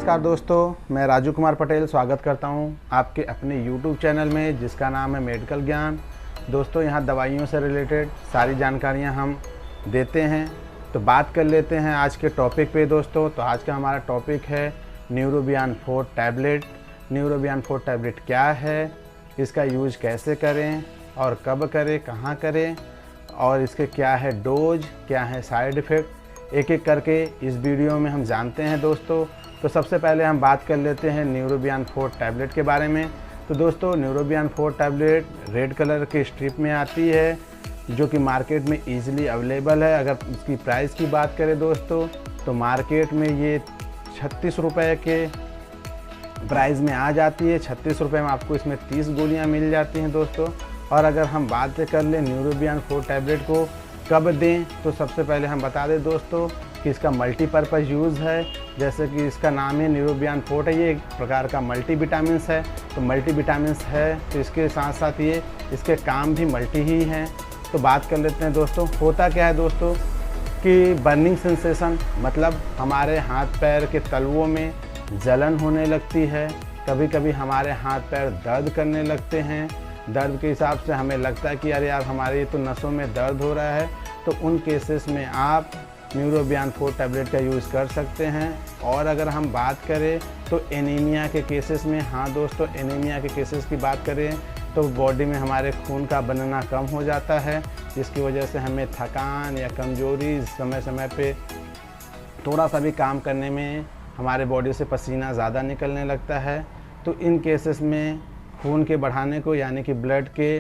नमस्कार दोस्तों, मैं राजू कुमार पटेल स्वागत करता हूं आपके अपने YouTube चैनल में जिसका नाम है मेडिकल ज्ञान। दोस्तों, यहां दवाइयों से रिलेटेड सारी जानकारियां हम देते हैं। तो बात कर लेते हैं आज के टॉपिक पे दोस्तों। तो आज का हमारा टॉपिक है न्यूरोबियान 4 टैबलेट। न्यूरोबियान 4 टैबलेट क्या है, इसका यूज कैसे करें और कब करें, कहाँ करें, और इसके क्या है डोज, क्या है साइड इफ़ेक्ट, एक एक करके इस वीडियो में हम जानते हैं दोस्तों। तो सबसे पहले हम बात कर लेते हैं न्यूरोबियान 4 टैबलेट के बारे में। तो दोस्तों, न्यूरोबियान 4 टैबलेट रेड कलर के स्ट्रिप में आती है जो कि मार्केट में ईजिली अवेलेबल है। अगर इसकी प्राइस की बात करें दोस्तों, तो मार्केट में ये 36 रुपये के प्राइस में आ जाती है। 36 रुपये में आपको इसमें 30 गोलियाँ मिल जाती हैं दोस्तों। और अगर हम बात कर लें न्यूरोबियान 4 टैबलेट को कब दें, तो सबसे पहले हम बता दें दोस्तों कि इसका मल्टीपर्पज़ यूज़ है। जैसे कि इसका नाम है न्यूरोबियान 4 है, ये एक प्रकार का मल्टीविटामिन्स है। तो मल्टीविटामिन्स है तो इसके साथ साथ ये इसके काम भी मल्टी ही हैं। तो बात कर लेते हैं दोस्तों, होता क्या है दोस्तों कि बर्निंग सेंसेशन, मतलब हमारे हाथ पैर के तलवों में जलन होने लगती है। कभी कभी हमारे हाथ पैर दर्द करने लगते हैं। दर्द के हिसाब से हमें लगता है कि अरे यार हमारे तो नसों में दर्द हो रहा है। तो उन केसेस में आप न्यूरोबियान 4 टैबलेट का यूज़ कर सकते हैं। और अगर हम बात करें तो एनीमिया के केसेस में, हाँ दोस्तों, एनीमिया के केसेस की बात करें तो बॉडी में हमारे खून का बनना कम हो जाता है, जिसकी वजह से हमें थकान या कमज़ोरी, समय समय पे थोड़ा सा भी काम करने में हमारे बॉडी से पसीना ज़्यादा निकलने लगता है। तो इन केसेस में खून के बढ़ाने को, यानी कि ब्लड के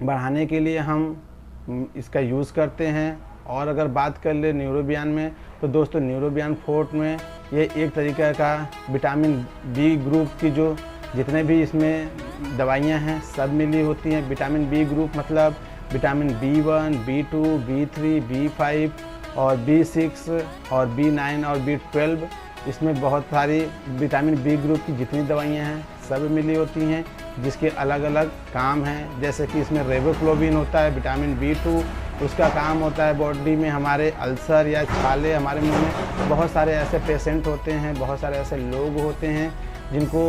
बढ़ाने के लिए हम इसका यूज़ करते हैं। और अगर बात कर ले न्यूरोबियान में, तो दोस्तों न्यूरोबियान 4 में ये एक तरीक़े का विटामिन बी ग्रुप की जो जितने भी इसमें दवाइयाँ हैं सब मिली होती हैं। विटामिन बी ग्रुप मतलब vitamin B1, B2, B3, B5 और B6 और B9 और B12, इसमें बहुत सारी विटामिन बी ग्रुप की जितनी दवाइयाँ हैं सब मिली होती हैं, जिसके अलग अलग काम हैं। जैसे कि इसमें रेबोफ्लोविन होता है, विटामिन B2, उसका काम होता है बॉडी में हमारे अल्सर या छाले, हमारे मुंह में बहुत सारे ऐसे पेशेंट होते हैं, बहुत सारे ऐसे लोग होते हैं जिनको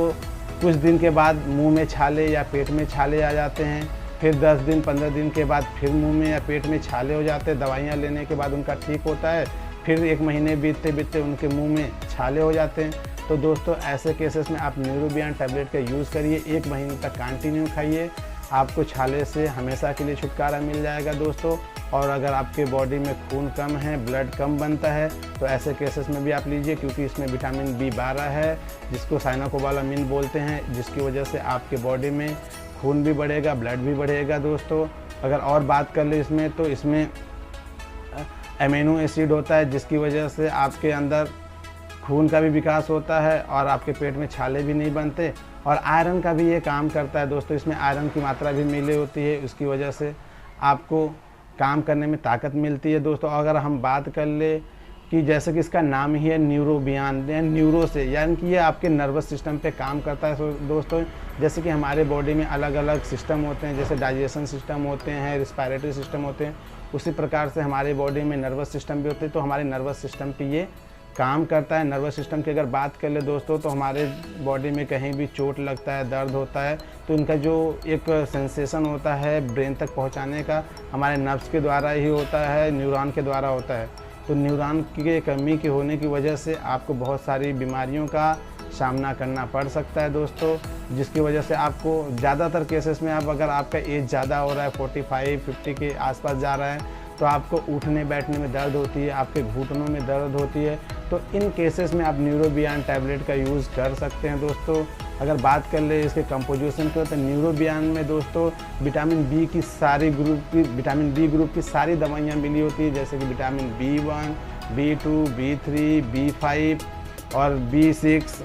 कुछ दिन के बाद मुंह में छाले या पेट में छाले आ जाते हैं। फिर 10 दिन 15 दिन के बाद फिर मुंह में या पेट में छाले हो जाते हैं। दवाइयाँ लेने के बाद उनका ठीक होता है, फिर 1 महीने बीतते बीतते उनके मुंह में छाले हो जाते हैं। तो दोस्तों, ऐसे केसेस में आप न्यूरोबियान टैबलेट का यूज़ करिए, 1 महीने तक कंटिन्यू खाइए, आपको छाले से हमेशा के लिए छुटकारा मिल जाएगा दोस्तों। और अगर आपके बॉडी में खून कम है, ब्लड कम बनता है, तो ऐसे केसेस में भी आप लीजिए, क्योंकि इसमें विटामिन B12 है जिसको साइनोकोबालामिन बोलते हैं, जिसकी वजह से आपके बॉडी में खून भी बढ़ेगा, ब्लड भी बढ़ेगा दोस्तों। अगर और बात कर ले इसमें, तो इसमें एमिनो एसिड होता है जिसकी वजह से आपके अंदर खून का भी विकास होता है और आपके पेट में छाले भी नहीं बनते। और आयरन का भी ये काम करता है दोस्तों, इसमें आयरन की मात्रा भी मिली होती है, उसकी वजह से आपको काम करने में ताकत मिलती है दोस्तों। अगर हम बात कर ले कि जैसे कि इसका नाम ही है न्यूरोबियान, न्यूरो से, यानी कि ये आपके नर्वस सिस्टम पे काम करता है दोस्तों। जैसे कि हमारे बॉडी में अलग अलग सिस्टम होते हैं, जैसे डाइजेशन सिस्टम होते हैं, रिस्पायरेटरी सिस्टम होते हैं, उसी प्रकार से हमारे बॉडी में नर्वस सिस्टम भी होते हैं। तो हमारे नर्वस सिस्टम पे ये काम करता है। नर्वस सिस्टम की अगर बात कर ले दोस्तों, तो हमारे बॉडी में कहीं भी चोट लगता है, दर्द होता है, तो इनका जो एक सेंसेशन होता है ब्रेन तक पहुंचाने का, हमारे नर्व्स के द्वारा ही होता है, न्यूरॉन के द्वारा होता है। तो न्यूरॉन की कमी के होने की वजह से आपको बहुत सारी बीमारियों का सामना करना पड़ सकता है दोस्तों, जिसकी वजह से आपको ज़्यादातर केसेस में, अगर आपका एज ज़्यादा हो रहा है, 45-50 के आसपास जा रहा है, तो आपको उठने बैठने में दर्द होती है, आपके घुटनों में दर्द होती है। तो इन केसेस में आप न्यूरोबियान टैबलेट का यूज़ कर सकते हैं दोस्तों। अगर बात कर ले इसके कंपोजिशन की, तो न्यूरोबियान में दोस्तों विटामिन बी ग्रुप की सारी दवाइयाँ मिली होती है, जैसे कि vitamin B1, B2, B3, B5 और B6,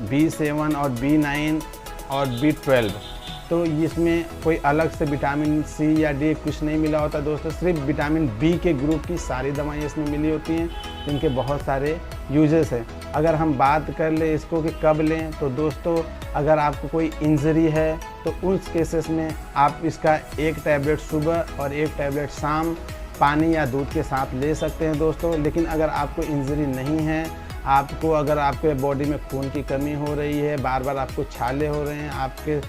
B7 और B9 और B12। तो इसमें कोई अलग से विटामिन C या D कुछ नहीं मिला होता दोस्तों, सिर्फ विटामिन B के ग्रुप की सारी दवाइयाँ इसमें मिली होती हैं, जिनके बहुत सारे यूजेस हैं। अगर हम बात कर ले इसको कि कब लें, तो दोस्तों अगर आपको कोई इंजरी है तो उस केसेस में आप इसका 1 टैबलेट सुबह और 1 टैबलेट शाम पानी या दूध के साथ ले सकते हैं दोस्तों। लेकिन अगर आपको इंजरी नहीं है, आपको अगर आपके बॉडी में खून की कमी हो रही है, बार बार आपको छाले हो रहे हैं, आपके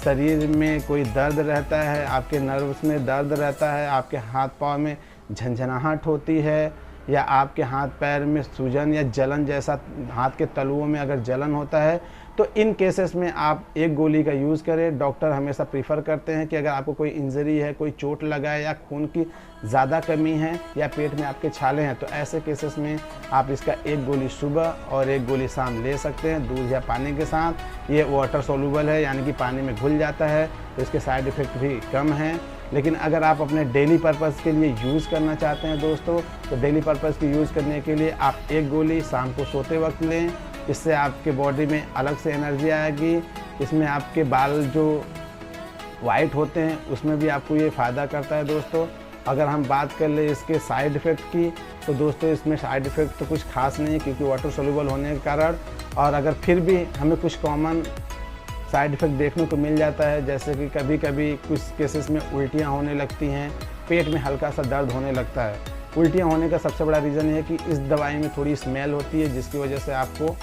शरीर में कोई दर्द रहता है, आपके नर्व्स में दर्द रहता है, आपके हाथ पाँव में झंझनाहट होती है, या आपके हाथ पैर में सूजन या जलन जैसा हाथ के तलुओं में अगर जलन होता है, तो इन केसेस में आप एक गोली का यूज़ करें। डॉक्टर हमेशा प्रीफर करते हैं कि अगर आपको कोई इंजरी है, कोई चोट लगा है, या खून की ज़्यादा कमी है, या पेट में आपके छाले हैं, तो ऐसे केसेस में आप इसका एक गोली सुबह और एक गोली शाम ले सकते हैं दूध या पानी के साथ। ये वाटर सोल्यूबल है, यानी कि पानी में घुल जाता है, तो इसके साइड इफ़ेक्ट भी कम हैं। लेकिन अगर आप अपने डेली पर्पज़ के लिए यूज़ करना चाहते हैं दोस्तों, तो डेली पर्पज़ की यूज़ करने के लिए आप एक गोली शाम को सोते वक्त लें। इससे आपके बॉडी में अलग से एनर्जी आएगी। इसमें आपके बाल जो वाइट होते हैं उसमें भी आपको ये फ़ायदा करता है दोस्तों। अगर हम बात कर ले इसके साइड इफ़ेक्ट की, तो दोस्तों इसमें साइड इफ़ेक्ट तो कुछ खास नहीं है, क्योंकि वाटर सोल्यूबल होने के कारण। और अगर फिर भी हमें कुछ कॉमन साइड इफ़ेक्ट देखने को मिल जाता है, जैसे कि कभी कभी कुछ केसेस में उल्टियाँ होने लगती हैं, पेट में हल्का सा दर्द होने लगता है। उल्टियाँ होने का सबसे बड़ा रीज़न ये है कि इस दवाई में थोड़ी स्मेल होती है, जिसकी वजह से आपको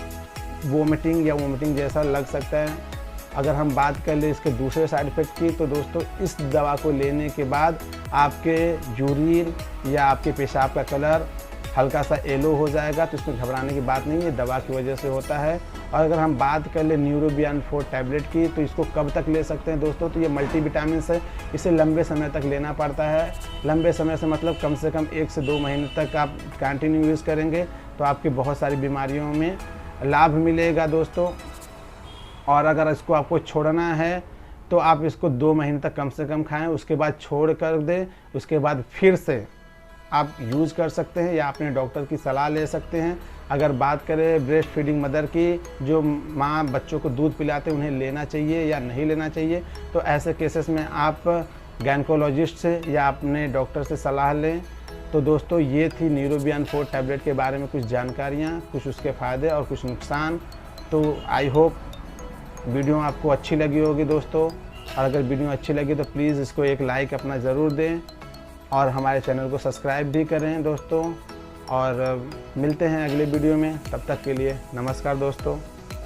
वोमिटिंग जैसा लग सकता है। अगर हम बात कर ले इसके दूसरे साइड इफ़ेक्ट की, तो दोस्तों इस दवा को लेने के बाद आपके यूरिन या आपके पेशाब का कलर हल्का सा येलो हो जाएगा, तो इसमें घबराने की बात नहीं है, दवा की वजह से होता है। और अगर हम बात कर ले न्यूरोबियन 4 टैबलेट की, तो इसको कब तक ले सकते हैं दोस्तों, तो ये मल्टीविटामिन है, इसे लंबे समय तक लेना पड़ता है। लंबे समय से मतलब कम से कम 1 से 2 महीने तक आप कंटिन्यू यूज़ करेंगे, तो आपकी बहुत सारी बीमारियों में लाभ मिलेगा दोस्तों। और अगर इसको आपको छोड़ना है, तो आप इसको 2 महीने तक कम से कम खाएँ, उसके बाद छोड़ कर दें, उसके बाद फिर से आप यूज़ कर सकते हैं, या अपने डॉक्टर की सलाह ले सकते हैं। अगर बात करें ब्रेस्ट फीडिंग मदर की, जो माँ बच्चों को दूध पिलाते हैं, उन्हें लेना चाहिए या नहीं लेना चाहिए, तो ऐसे केसेस में आप गायनेकोलॉजिस्ट से या अपने डॉक्टर से सलाह लें। तो दोस्तों ये थी न्यूरोबियन 4 टैबलेट के बारे में कुछ जानकारियाँ, कुछ उसके फ़ायदे और कुछ नुकसान। तो आई होप वीडियो आपको अच्छी लगी होगी दोस्तों, और अगर वीडियो अच्छी लगी तो प्लीज़ इसको एक लाइक अपना ज़रूर दें, और हमारे चैनल को सब्सक्राइब भी करें दोस्तों। और मिलते हैं अगले वीडियो में, तब तक के लिए नमस्कार दोस्तों।